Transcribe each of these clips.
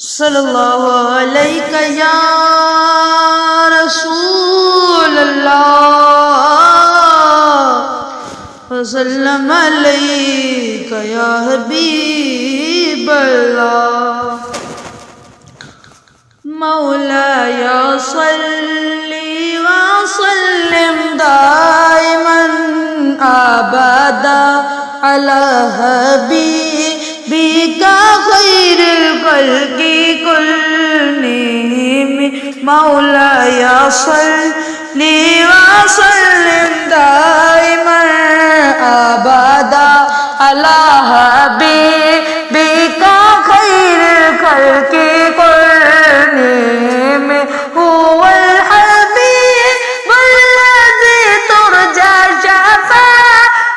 सल्लल्लाहु अलैका या रसूल अल्लाह वसल्लम अलैका या हबीब अल्लाह मौलाया सल्ली व सल्लिम दाइमन अबदा अला हबीबिका खैरुल खल्क़ि कुल्लिहिम मौलाया सल्ली व सल्लिम दाइमन अबदा अला हबीबिका खैरुल खल्क़ि कुल्लिहिम हुवल हबीबुल लज़ी तुरजा शफ़ाअतुहु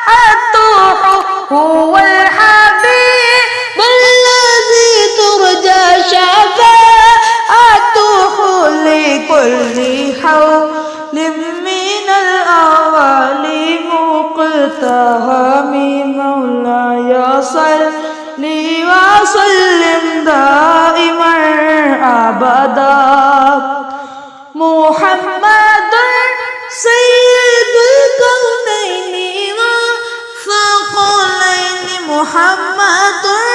हुवल हबीबुल लज़ी तुरजा शफ़ाअतुहु लिकुल्ली हौलिम मिनल अवालि मुक़तहमी मौलाया सल्ली व सल्लिम दाइमन अबदा मुहम्मदुर सय्यदुल कौनैनि व फ़क़लैनि मुहम्मदुर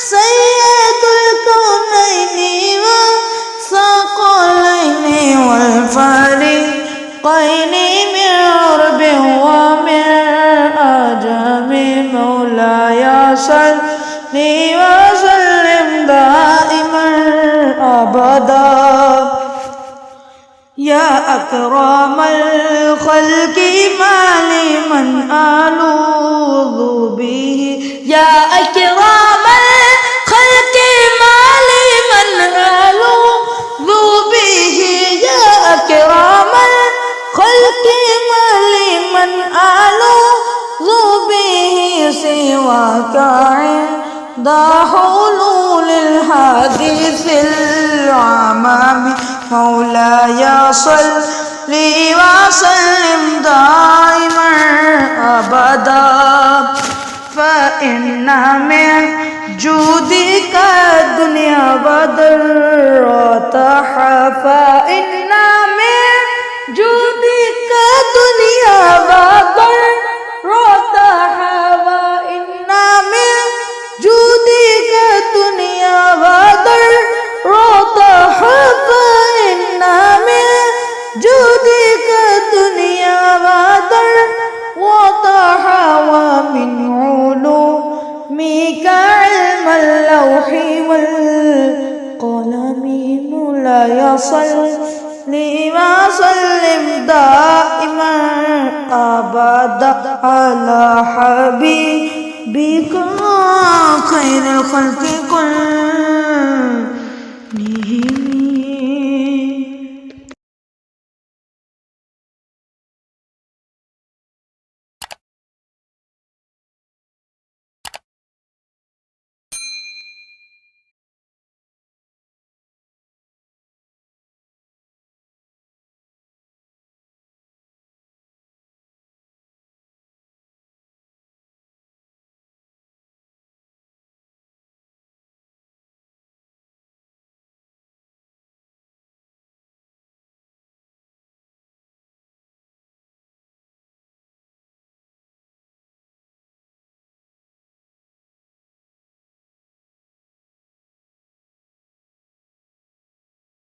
सय्यदुल कौनैनि व फ़क़लैनि वल फ़रीक़ैनि मिन अरबिन व मिन अजमी मौलाया सल्ली व सल्लिम दाइमन अबदा या अकरमल खल्क़ि माली मन अलूज़ु बिही या अकरमल खल्क़ि माली मन अलूज़ु बिही या अकरमल खल्क़ि माली मन अलूज़ु बिही सिवाका इंदा हुलूलिल हादिसिल अमामी मौलाया सल्ली व सल्लिम दाइमन अबदा फ़इन्ना मिन जूदिका दुनिया वदर्रतहा फ़इन्ना मिन जूदिका दुनिया वदर्रतहा वइन्ना मिन जूदिका दुनिया वदर्रतहा جودك الدنيا وضرتها ومن علومك علم اللوح والقلم مولاي صلي وسلم دائما أبدا على حبيبك خير الخلق كلهم